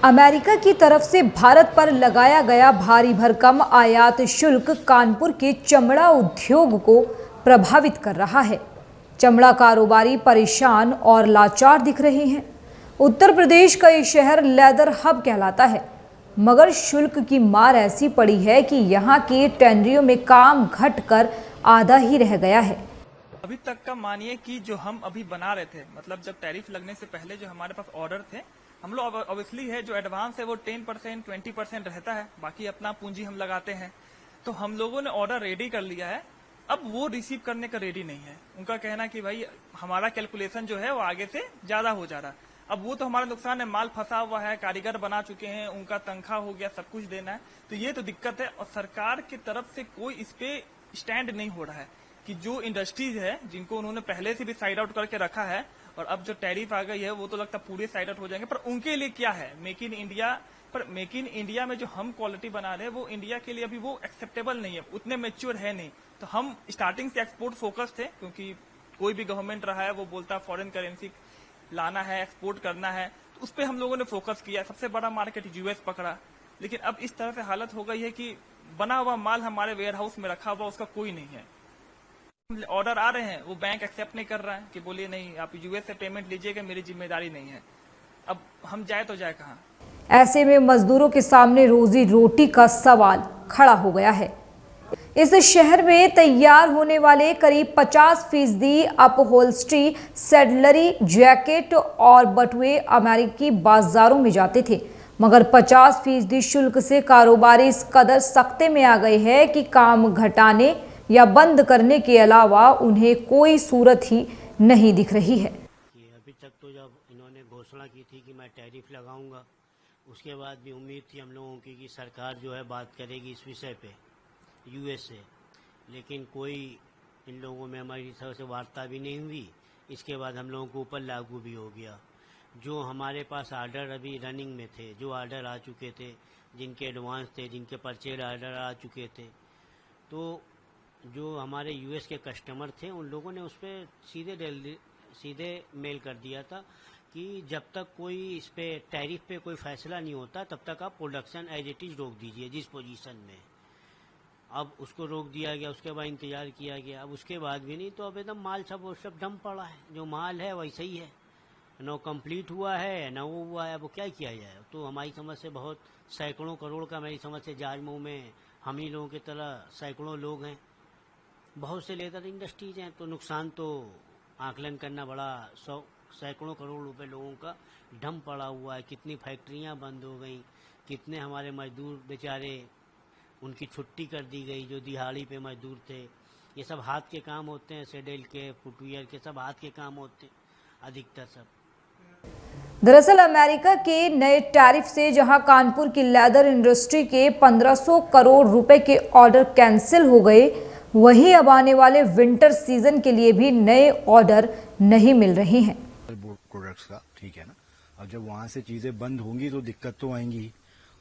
America की तरफ से भारत पर लगाया गया भारी भरकम आयात शुल्क कानपुर के चमड़ा उद्योग को प्रभावित कर रहा है। चमड़ा कारोबारी परेशान और लाचार दिख रहे हैं। उत्तर प्रदेश का ये शहर लेदर हब कहलाता है, मगर शुल्क की मार ऐसी पड़ी है कि यहाँ के टेनरियों में काम घटकर आधा ही रह गया है। अभी तक का मानिए कि जो हम अभी बना रहे थे, मतलब जब टैरिफ लगने से पहले जो हमारे पास ऑर्डर थे, हम लोग ऑब्वियसली है जो एडवांस है वो 10% 20% रहता है, बाकी अपना पूंजी हम लगाते हैं। तो हम लोगों ने ऑर्डर रेडी कर लिया है, अब वो रिसीव करने का रेडी नहीं है। उनका कहना कि भाई हमारा कैलकुलेशन जो है वो आगे से ज्यादा हो जा रहा है। अब वो तो हमारा नुकसान है, माल फंसा हुआ है, कारीगर बना चुके हैं, उनका तनख्वाह हो गया, सब कुछ देना है, तो ये तो दिक्कत है। और सरकार की तरफ से कोई इस पे स्टैंड नहीं हो रहा है कि जो इंडस्ट्रीज है जिनको उन्होंने पहले से भी साइड आउट करके रखा है और अब जो टैरिफ आ गई है वो तो लगता है पूरे साइड आउट हो जाएंगे, पर उनके लिए क्या है मेक इन इंडिया। पर मेक इन इंडिया में जो हम क्वालिटी बना रहे हैं वो इंडिया के लिए अभी वो एक्सेप्टेबल नहीं है, उतने मेच्योर है नहीं। तो हम स्टार्टिंग से एक्सपोर्ट फोकस थे, क्योंकि कोई भी गवर्नमेंट रहा है वो बोलता फॉरेन करेंसी लाना है, एक्सपोर्ट करना है, तो उस पर हम लोगों ने फोकस किया। सबसे बड़ा मार्केट यूएस पकड़ा, लेकिन अब इस तरह से हालत हो गई है कि बना हुआ माल हमारे वेयर हाउस में रखा हुआ उसका कोई नहीं है। ऑर्डर आ रहे हैं, वो बैंक एक्सेप्ट नहीं कर रहा है कि बोलिए नहीं आप यूएस से पेमेंट लीजिएगा, मेरी जिम्मेदारी नहीं है। अब हम जाए तो जाए कहाँ? ऐसे में मजदूरों के सामने रोजी रोटी का सवाल खड़ा हो गया है। इस शहर में तैयार होने वाले करीब 50% अपहोल्स्ट्री, सैडलरी, जैकेट और बटुए अमेरिकी बाजारों में जाते थे, मगर 50% शुल्क से कारोबारी इस कदर सख्ते में आ गए हैं कि काम घटाने या बंद करने के अलावा उन्हें कोई सूरत ही नहीं दिख रही है। अभी तक तो जब इन्होंने घोषणा की थी कि मैं टैरिफ लगाऊंगा, उसके बाद भी उम्मीद थी हम लोगों की कि सरकार जो है बात करेगी इस विषय पे यूएस से, लेकिन कोई इन लोगों में हमारी तरफ से वार्ता भी नहीं हुई। इसके बाद हम लोगों को ऊपर लागू भी हो गया। जो हमारे पास आर्डर अभी रनिंग में थे, जो आर्डर आ चुके थे, जिनके एडवांस थे, जिनके परचेज आर्डर आ चुके थे, तो जो हमारे यूएस के कस्टमर थे उन लोगों ने उस पर सीधे मेल कर दिया था कि जब तक कोई इस पे टैरिफ पे कोई फैसला नहीं होता तब तक आप प्रोडक्शन एज इट इज रोक दीजिए जिस पोजीशन में। अब उसको रोक दिया गया, उसके बाद इंतजार किया गया, अब उसके बाद भी नहीं, तो अब एकदम माल सब डंप पड़ा है। जो माल है वैसे ही है, न कंप्लीट हुआ है न वो हुआ है। अब क्या किया जाए? तो हमारी समझ से बहुत सैकड़ों करोड़ का मेरी समझ से जाजमऊ में हम ही लोगों की तरह सैकड़ों लोग हैं, बहुत से लेदर इंडस्ट्रीज हैं, तो नुकसान तो आकलन करना बड़ा सैकड़ों करोड़ रुपए लोगों का डंप पड़ा हुआ है। कितनी फैक्ट्रियां बंद हो गई, कितने हमारे मजदूर बेचारे उनकी छुट्टी कर दी गई जो दिहाड़ी पे मजदूर थे। ये सब हाथ के काम होते हैं, सेडेल के, फुटवियर के, सब हाथ के काम होते हैं अधिकतर सब। दरअसल अमेरिका के नए टैरिफ से जहां कानपुर की लेदर इंडस्ट्री के 1500 करोड़ रुपए के ऑर्डर कैंसिल हो गए, वहीं अब आने वाले विंटर सीजन के लिए भी नए ऑर्डर नहीं मिल रहे हैं प्रोडक्ट्स का। ठीक है ना, अब जब वहां से चीजें बंद होंगी तो दिक्कत तो आएंगी,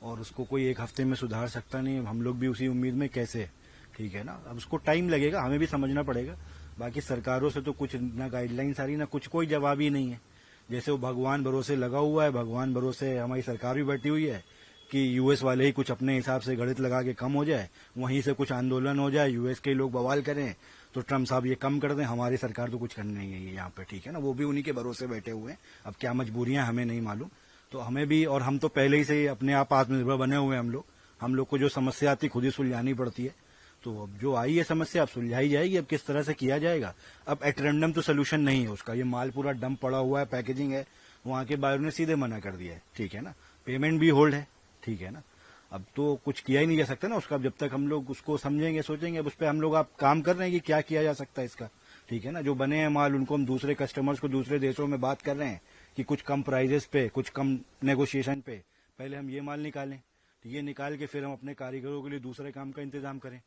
और उसको कोई एक हफ्ते में सुधार सकता नहीं। हम लोग भी उसी उम्मीद में कैसे, ठीक है ना, अब उसको टाइम लगेगा, हमें भी समझना पड़ेगा। बाकी सरकारों से तो कुछ ना गाइडलाइंस आ रही ना कुछ, कोई जवाब ही नहीं है। जैसे वो भगवान भरोसे लगा हुआ है, भगवान भरोसे हमारी सरकार भी बैठी हुई है कि यूएस वाले ही कुछ अपने हिसाब से गणित लगा के कम हो जाए, वहीं से कुछ आंदोलन हो जाए, यूएस के लोग बवाल करें तो ट्रम्प साहब ये कम कर दें। हमारी सरकार तो कुछ करनी नहीं है यहाँ पे, ठीक है ना, वो भी उन्हीं के भरोसे बैठे हुए हैं। अब क्या मजबूरियां हमें नहीं मालूम, तो हमें भी, और हम तो पहले ही से अपने आप आत्मनिर्भर बने हुए हैं हम लोग को जो समस्या आती खुद ही सुलझानी पड़ती है। तो अब जो आई है समस्या अब सुलझाई जाएगी। अब किस तरह से किया जाएगा, अब एट रैंडम तो सोल्यूशन नहीं है उसका। ये माल पूरा डंप पड़ा हुआ है, पैकेजिंग है, वहां के बायरों ने सीधे मना कर दिया है, ठीक है ना, पेमेंट भी होल्ड है, ठीक है ना। अब तो कुछ किया ही नहीं जा सकता ना उसका, जब तक हम लोग उसको समझेंगे सोचेंगे। अब उस पर हम लोग आप काम कर रहे हैं कि क्या किया जा सकता है इसका, ठीक है ना। जो बने हैं माल उनको हम दूसरे कस्टमर्स को दूसरे देशों में बात कर रहे हैं कि कुछ कम प्राइजेस पे, कुछ कम नेगोशिएशन पे पहले हम ये माल निकालें, तो ये निकाल के फिर हम अपने कारीगरों के लिए दूसरे काम का इंतजाम करें।